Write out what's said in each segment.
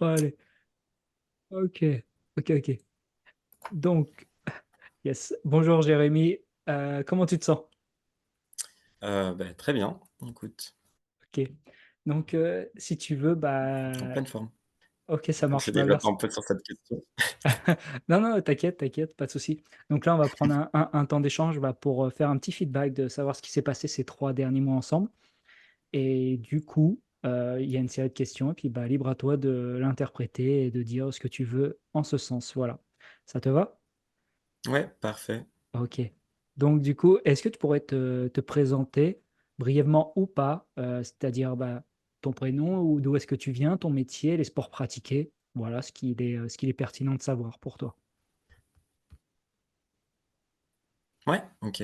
Allez, ok, ok, ok. Donc, yes. Bonjour Jérémy. Comment tu te sens? Bah, très bien, écoute, Ok. Donc, si tu veux, en bah, pleine forme. ok, ça Faut que marche. je Bah, développe merci. un peu sur cette question. Non, non, t'inquiète, t'inquiète, pas de souci. Donc là, on va prendre un temps d'échange bah, pour faire un petit feedback de savoir ce qui s'est passé ces 3 derniers mois ensemble. Et du coup, il y a une série de questions, et puis bah, libre à toi de l'interpréter et de dire ce que tu veux en ce sens. Voilà. Ça te va? Ouais, parfait. OK. Donc du coup, est-ce que tu pourrais te présenter brièvement ou pas, c'est-à-dire, bah, ton prénom ou d'où est-ce que tu viens, ton métier, les sports pratiqués? Voilà ce qu'il est pertinent de savoir pour toi. Ouais, OK.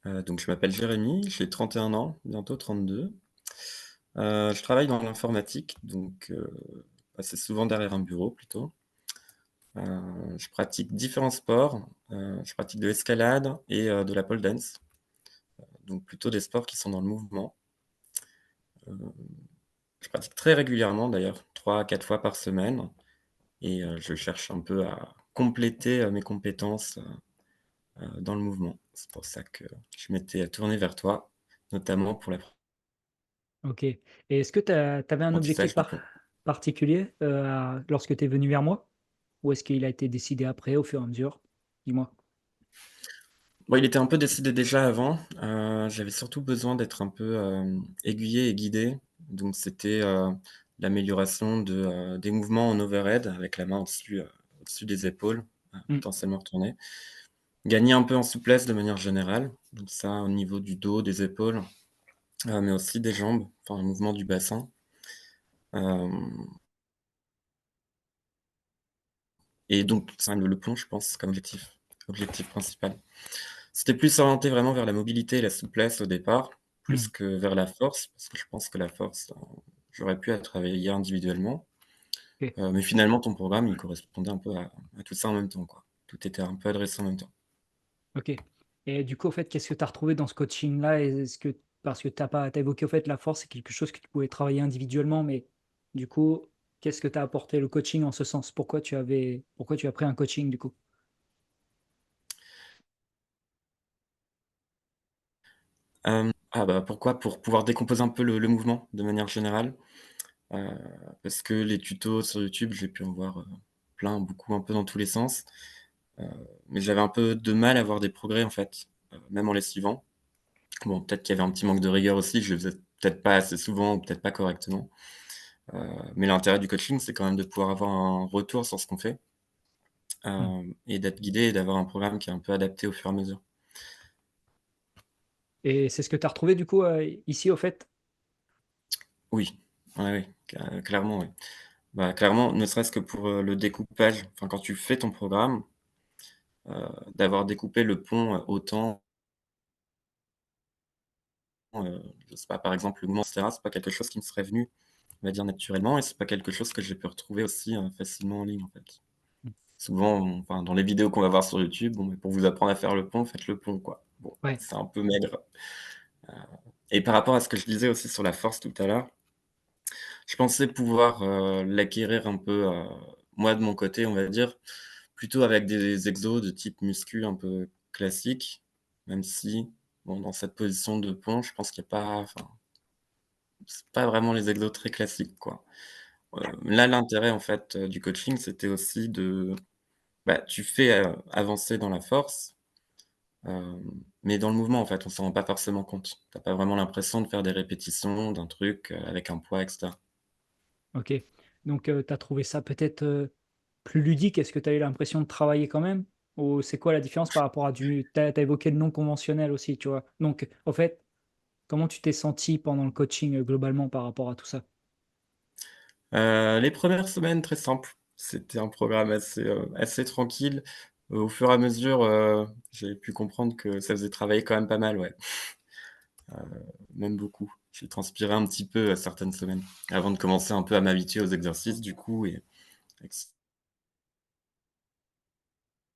Donc je m'appelle Jérémy, j'ai 31 ans, bientôt 32. Je travaille dans l'informatique, donc assez souvent derrière un bureau plutôt. Je pratique différents sports, je pratique de l'escalade et de la pole dance, donc plutôt des sports qui sont dans le mouvement. Heu, je pratique très régulièrement d'ailleurs, 3 à 4 fois par semaine et je cherche un peu à compléter, mes compétences, dans le mouvement. C'est pour ça que je m'étais tourné vers toi, notamment pour OK, et est-ce que tu avais un objectif l'apprentissage du pont. particulier, lorsque tu es venu vers moi? Ou est-ce qu'il a été décidé après, au fur et à mesure? Dis-moi. Bon, il était un peu décidé déjà avant, j'avais surtout besoin d'être un peu, aiguillé et guidé. Donc c'était, l'amélioration des mouvements en overhead avec la main au-dessus, au-dessus des épaules, Mmh, potentiellement retournées. Gagner un peu en souplesse de manière générale, donc ça au niveau du dos, des épaules, mais aussi des jambes, enfin le mouvement du bassin. Hem Et donc c'est le plonge, je pense, comme objectif principal. C'était plus orienté vraiment vers la mobilité et la souplesse au départ, plus mmh, que vers la force, parce que je pense que la force, j'aurais pu la travailler individuellement. OK, Mais finalement ton programme, il correspondait un peu à tout ça en même temps, quoi. Tout était un peu adressé en même temps. OK, et du coup, au fait, qu'est-ce que tu as retrouvé dans ce coaching-là? Est-ce que parce que tu as évoqué, au fait, la force, c'est quelque chose que tu pouvais travailler individuellement, mais du coup, qu'est-ce que t'a apporté le coaching en ce sens? Pourquoi tu as pris un coaching, du coup? Ah bah, pourquoi? Pour pouvoir décomposer un peu le mouvement de manière générale, heu, parce que les tutos sur YouTube, j'ai pu en voir, plein, beaucoup, un peu dans tous les sens. Heu, mais j'avais un peu de mal à voir des progrès en fait, même en les suivant. Bon, peut-être qu'il y avait un petit manque de rigueur aussi, je le faisais peut-être pas assez souvent ou peut-être pas correctement. Mais l'intérêt du coaching, c'est quand même de pouvoir avoir un retour sur ce qu'on fait, Mmh, et d'être guidé et d'avoir un programme qui est un peu adapté au fur et à mesure. et c'est ce que tu as retrouvé, du coup, ici, au fait? Oui, ouais, oui, clairement, oui. Bah, clairement, ne serait-ce que pour, le découpage, enfin quand tu fais ton programme, d'avoir découpé le pont, autant, je sais pas, par exemple, le mouvement et cetera, c'est pas quelque chose qui me serait venu, on va dire, naturellement et c'est pas quelque chose que j'ai pu retrouver aussi, facilement en ligne, en fait. Mmh, Souvent, enfin, dans les vidéos qu'on va voir sur YouTube, bon, mais pour vous apprendre à faire le pont, faites le pont, quoi. Bon, ouais. c'est un peu maigre. Heu et par rapport à ce que je disais aussi sur la force tout à l'heure, je pensais pouvoir, l'acquérir un peu, moi de mon côté, on va dire, plutôt avec des exos de type muscu un peu classique, même si, bon, dans cette position de pont, je pense qu'il y a pas enfin, c'est pas vraiment les exos très classiques, quoi. Là, l'intérêt en fait, du coaching, c'était aussi bah, tu fais, avancer dans la force. Mais dans le mouvement, en fait, on s'en rend pas forcément compte. Tu as pas vraiment l'impression de faire des répétitions d'un truc, avec un poids et cetera. OK. Donc, tu as trouvé ça peut-être, plus ludique? Est-ce que tu as eu l'impression de travailler quand même? Ou c'est quoi la différence par rapport à du tu as évoqué le non conventionnel aussi, tu vois? Donc, au fait, comment tu t'es senti pendant le coaching, globalement par rapport à tout ça? Les premières semaines, très simples. C'était un programme assez tranquille. Au fur et à mesure, j'ai pu comprendre que ça faisait travailler quand même pas mal, ouais, même beaucoup. J'ai transpiré un petit peu, certaines semaines, avant de commencer un peu à m'habituer aux exercices du coup et que ce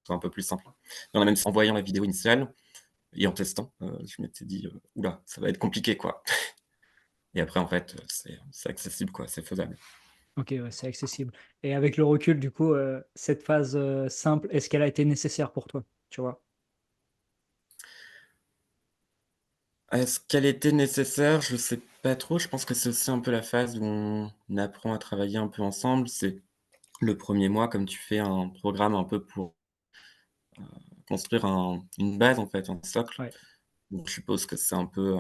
soit un peu plus simple. On a même en voyant la vidéo initiale et en testant, je m'étais dit: «Ouh ça va être compliqué, quoi». Et après en fait, c'est accessible quoi, c'est faisable. Ok, ouais, c'est accessible. Et avec le recul, du coup, cette phase simple, est-ce qu'elle a été nécessaire pour toi? Tu vois? Est-ce qu'elle était nécessaire? Je sais pas trop. Je pense que c'est aussi un peu la phase où on apprend à travailler un peu ensemble. C'est le premier mois, comme tu fais un programme un peu pour construire une base, en fait, un socle. Ouais. Donc je suppose que c'est un peu,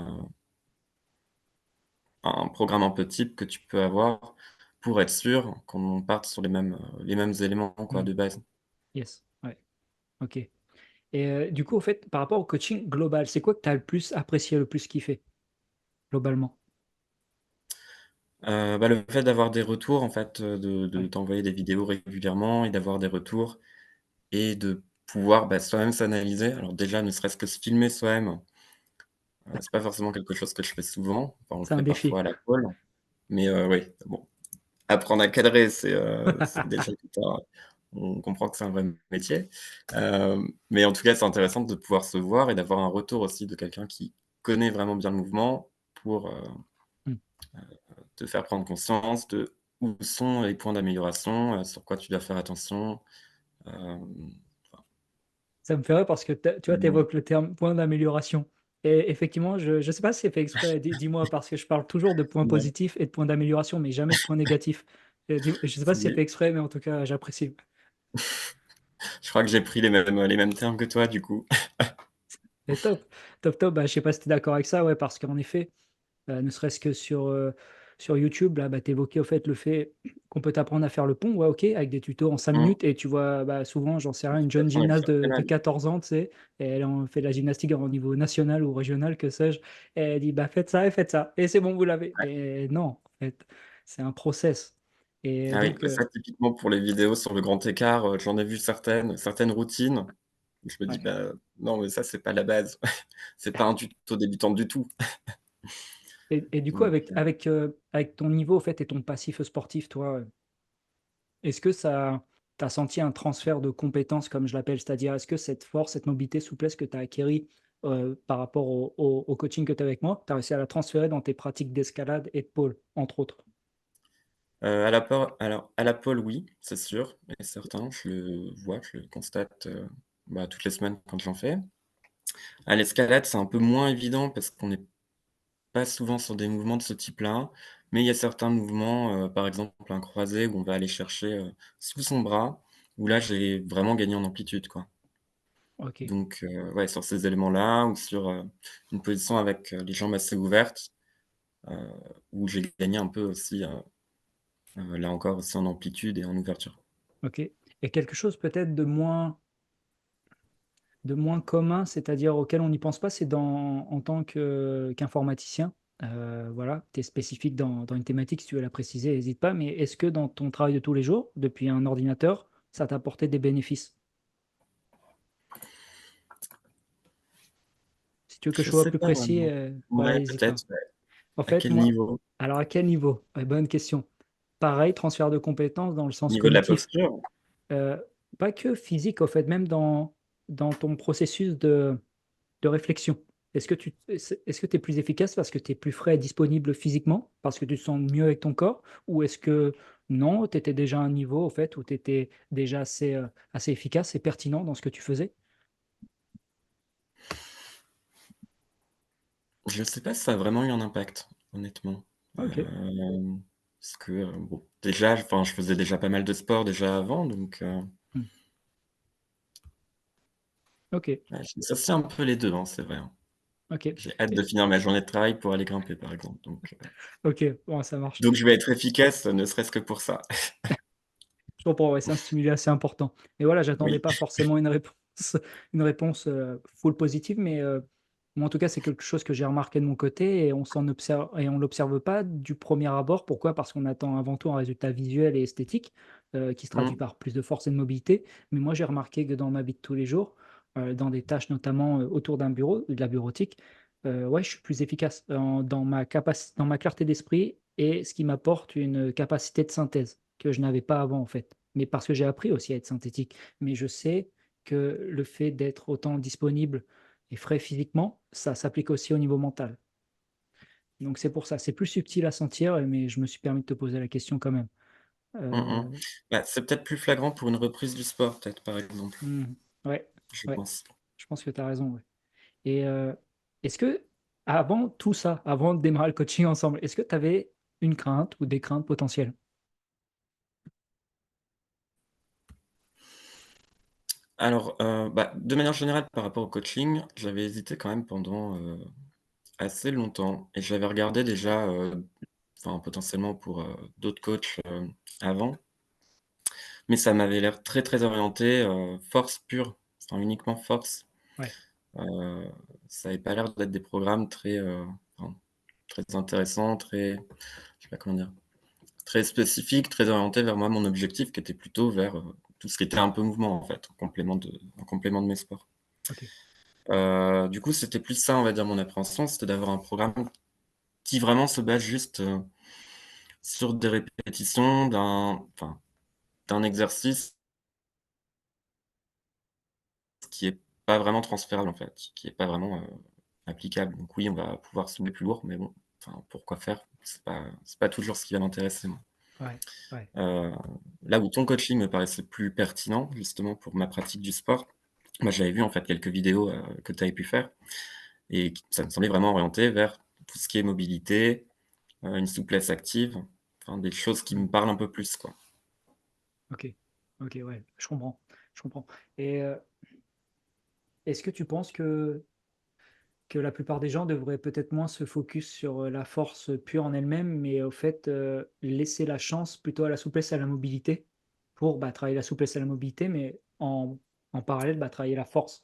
un programme un peu type que tu peux avoir pour être sûr qu'on parte sur les mêmes éléments, quoi, Hmm. de base. Yes. Ouais. Ok. Et du coup, au fait, par rapport au coaching global, c'est quoi que tu as le plus apprécié, le plus kiffé, globalement? Bah, le fait d'avoir des retours, en fait, de Ouais. t'envoyer des vidéos régulièrement et d'avoir des retours et de pouvoir, bah, soi-même s'analyser. Alors déjà, ne serait-ce que se filmer soi-même, c'est pas forcément quelque chose que je fais souvent. Enfin, on le C'est un fait défi. parfois à la pole, mais oui, bon, apprendre à cadrer, c'est déjà tout un on comprend que c'est un vrai métier. Mais en tout cas, c'est intéressant de pouvoir se voir et d'avoir un retour aussi de quelqu'un qui connaît vraiment bien le mouvement pour, Hmm. te faire prendre conscience de où sont les points d'amélioration, sur quoi tu dois faire attention. Hem, Ça me fait rire parce que tu vois, tu mmh, évoques le terme point d'amélioration. Et effectivement, je ne sais pas si c'est fait exprès, dis-moi, parce que je parle toujours de points ouais, positifs et de points d'amélioration, mais jamais de points négatifs. Je ne sais pas si c'est si, fait exprès, mais en tout cas, j'apprécie. je crois que j'ai pris les mêmes termes que toi du coup. Et top, top, top. Bah, je sais pas si tu es d'accord avec ça, ouais, parce qu'en effet, ne serait-ce que sur YouTube, là, bah, tu évoquais au fait le fait qu'on peut t'apprendre à faire le pont, ouais, OK, avec des tutos en 5 Mmh, minutes et tu vois, bah, souvent, j'en sais rien, une tu jeune apprends à le gymnaste faire très de mal. 14 ans, tu sais? Et elle en fait de la gymnastique au niveau national ou régional, que sais-je, et elle dit: «Bah, faites ça et c'est bon, vous l'avez». Mais non, en fait, c'est un process et Ah oui, donc bah, ça typiquement pour les vidéos sur le grand écart, j'en ai vu certaines routines. Je me dis: ouais. «Bah, non, mais ça, c'est pas la base. C'est pas un tuto débutant du tout». Et du coup, Donc avec ton niveau, au fait et ton passif sportif, toi, est-ce que ça tu as senti un transfert de compétences comme je l'appelle? C'est-à-dire, est-ce que cette force, cette mobilité, souplesse que tu as acquérie, par rapport au coaching que tu as avec moi, tu as réussi à la transférer dans tes pratiques d'escalade et de pole, entre autres? à la pole, oui, c'est sûr et certain. Je le vois, je le constate, bah, toutes les semaines quand j'en fais. À l'escalade, c'est un peu moins évident parce qu'on n'est pas souvent sur des mouvements de ce type-là, mais il y a certains mouvements, par exemple un croisé où on va aller chercher, sous son bras, où là, j'ai vraiment gagné en amplitude, quoi. OK. Donc ouais, sur ces éléments-là ou sur, une position avec, les jambes assez ouvertes, heu, où j'ai gagné un peu aussi, là encore aussi en amplitude et en ouverture. OK. Et quelque chose peut-être de moins commun, c'est-à-dire auquel on n'y pense pas, c'est en tant qu'informaticien, voilà, tu es spécifique dans une thématique, si tu veux la préciser, hésite pas, mais est-ce que dans ton travail de tous les jours, depuis un ordinateur, ça t'a apporté des bénéfices? Si tu veux que je Je sois sais plus pas précis, vraiment. ouais, Ouais, hésite pas. peut-être, ouais. En À fait, quel moi niveau? alors à quel niveau? Bonne question. Pareil, transfert de compétences dans le Au sens niveau de la cognitif, posture? heu, pas que physique, au fait, même dans ton processus de réflexion. Est-ce que tu es plus efficace parce que tu es plus frais et disponible physiquement, parce que tu te sens mieux avec ton corps? Ou est-ce que non, tu étais déjà à un niveau, au fait, où tu étais déjà assez efficace et pertinent dans ce que tu faisais? Je sais pas si ça a vraiment eu un impact, honnêtement. OK. Parce que, bon, déjà, enfin, je faisais déjà pas mal de sport déjà avant, donc Mmh. OK, ouais, j'associe un peu les 2, hein, c'est vrai, hein. OK. J'ai hâte de Et finir ma journée de travail pour aller grimper, par exemple, OK, bon, ça marche. donc je vais être efficace, ne serait-ce que pour ça. Je comprends, ouais, c'est un stimuli assez important. Et voilà, j'attendais Oui. pas forcément une réponse, full positive, mais moi, en tout cas, c'est quelque chose que j'ai remarqué de mon côté et on l'observe pas du premier abord. Pourquoi? Parce qu'on attend avant tout un résultat visuel et esthétique, qui se traduit Mmh. par plus de force et de mobilité. Mais moi, j'ai remarqué que dans ma vie de tous les jours, dans des tâches notamment, autour d'un bureau, de la bureautique, ouais, je suis plus efficace dans ma clarté d'esprit et ce qui m'apporte une capacité de synthèse que je n'avais pas avant, en fait. Mais parce que j'ai appris aussi à être synthétique. Mais je sais que le fait d'être autant disponible et frais physiquement, ça s'applique aussi au niveau mental. Donc c'est pour ça, c'est plus subtil à sentir, mais je me suis permis de te poser la question quand même. Mmh mh. Heu, Bah, c'est peut-être plus flagrant pour une reprise du sport, peut-être, par exemple, mmh, ouais, je ouais, pense. je pense que tu as raison, ouais. Et est-ce que avant tout ça, avant de démarrer le coaching ensemble, est-ce que tu avais une crainte ou des craintes potentielles? Alors, bah, de manière générale, par rapport au coaching, j'avais hésité quand même pendant, assez longtemps et j'avais regardé déjà, enfin, potentiellement pour, d'autres coachs, avant, mais ça m'avait l'air très, très orienté, force pure, enfin, uniquement force. Ouais, Heu, Ça avait pas l'air d'être des programmes très, enfin, très intéressants, très je sais pas comment dire? Très spécifiques, très orientés vers moi, mon objectif qui était plutôt vers, tout ce qui était un peu mouvement, en fait, en complément de mes sports. OK. Du coup, c'était plus ça, on va dire, mon appréhension, c'était d'avoir un programme qui vraiment se base juste, sur des répétitions d'un exercice qui est pas vraiment transférable, en fait, qui est pas vraiment, applicable. Donc oui, on va pouvoir soulever plus lourd, mais bon, enfin, pourquoi faire? C'est pas toujours ce qui va m'intéresser, moi. Ouais, ouais. Heu, Là où ton coaching me paraissait plus pertinent, justement, pour ma pratique du sport, moi, j'avais vu, en fait, quelques vidéos, que tu avais pu faire et qui ça me semblait vraiment orienté vers tout ce qui est mobilité, une souplesse active, enfin des choses qui Mmh. me parlent un peu plus, quoi. OK. OK, ouais, je comprends, je comprends. Et est-ce que tu penses que la plupart des gens devraient peut-être moins se focus sur, la force pure en elle-même, mais au fait, laisser la chance plutôt à la souplesse et à la mobilité pour, bah, travailler la souplesse et la mobilité, mais en parallèle, bah, travailler la force,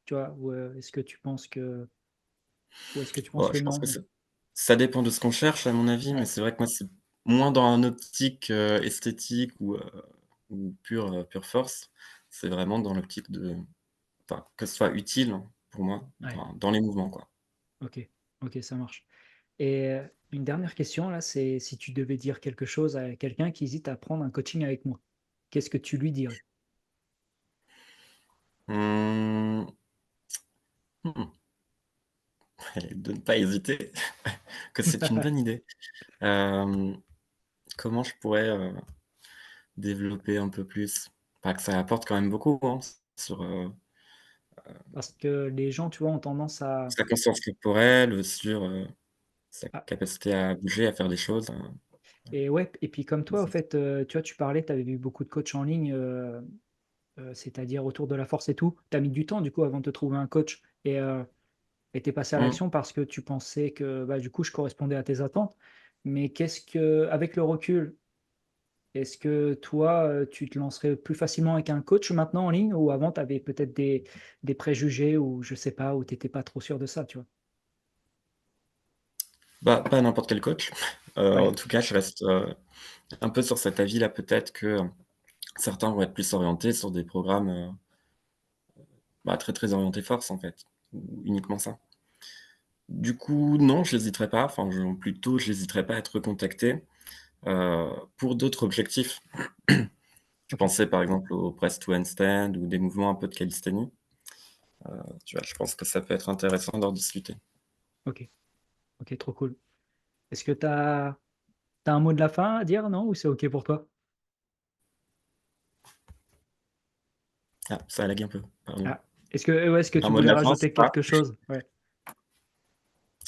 tu vois? Ou est-ce que tu penses Bah, que je pense que non? ça dépend de ce qu'on cherche, à mon avis, mais Ouais, c'est vrai que moi, c'est moins dans un optique, esthétique ou pure force. C'est vraiment dans l'optique de enfin, que ce soit utile pour moi, ouais, dans les mouvements, quoi. OK, OK, ça marche. Et une dernière question là, c'est si tu devais dire quelque chose à quelqu'un qui hésite à prendre un coaching avec moi, qu'est-ce que tu lui dirais? Mmh, mmh, de ne pas hésiter, que c'est une bonne idée. Hem, Comment je pourrais, développer un peu plus? Bah, que ça apporte quand même beaucoup, hein, sur, Parce que les gens, tu vois, ont tendance à sa conscience corporelle, sur, sa à capacité à bouger, à faire des choses, et ouais, et puis comme toi, au c'est ça. fait, tu vois, tu parlais, tu avais vu beaucoup de coachs en ligne, c'est-à-dire autour de la force et tout. Tu as mis du temps, du coup, avant de te trouver un coach et tu es passé à Mmh. l'action parce que tu pensais que, bah, du coup, je correspondais à tes attentes. Mais qu'est-ce que avec le recul, est-ce que toi, tu te lancerais plus facilement avec un coach maintenant en ligne ou avant tu avais peut-être des préjugés ou je sais pas, ou tu étais pas trop sûr de ça, tu vois? Bah, pas n'importe quel coach. En Ouais, tout cas, je reste, un peu sur cet avis-là, peut-être que, certains vont être plus orientés sur des programmes, bah, très, très orientés force, en fait, ou uniquement ça. Du coup, non, j'hésiterai pas, enfin, j'hésiterai pas à être recontacté, pour d'autres objectifs. Je OK, pensais, par exemple, au press to handstand ou des mouvements un peu de calisthénie. Tu vois, je pense que ça peut être intéressant d'en discuter. OK, OK, trop cool. Est-ce que tu as un mot de la fin à dire, non? Ou c'est OK pour toi? Ah, ça a lagué un peu, pardon. Ah, est-ce que Un tu mot de voulais la fin, c'est rajouter pas quelque chose? Ouais.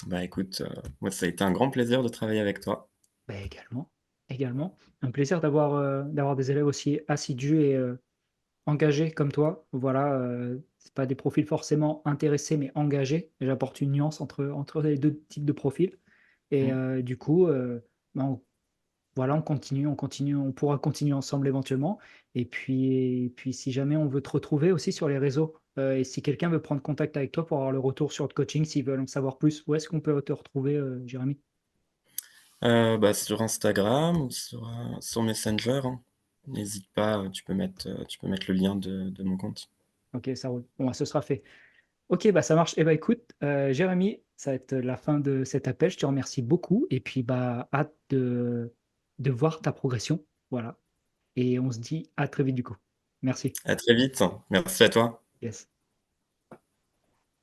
bah, écoute, moi, ça a été un grand plaisir de travailler avec toi. Bah, également, également. Un plaisir d'avoir des élèves aussi assidus et engagés comme toi. Voilà, c'est pas des profils forcément intéressés, mais engagés. J'apporte une nuance entre les 2 types de profils et Mmh. du coup, bah, voilà, on pourra continuer ensemble éventuellement et puis si jamais on veut te retrouver aussi sur les réseaux, et si quelqu'un veut prendre contact avec toi pour avoir le retour sur le coaching, s'ils veulent en savoir plus, où est-ce qu'on peut te retrouver, Jérémy? Bah, sur Instagram ou sur Messenger, hein. N'hésite pas, tu peux mettre le lien de mon compte. OK, ça roule. Bon, bah, ce sera fait. OK, bah, ça marche. Eh bah, écoute, Jérémy, ça va être la fin de cet appel. Je te remercie beaucoup et puis, bah, hâte de voir ta progression. Voilà et on se dit à très vite du coup. Merci. À très vite. Merci à toi. Yes.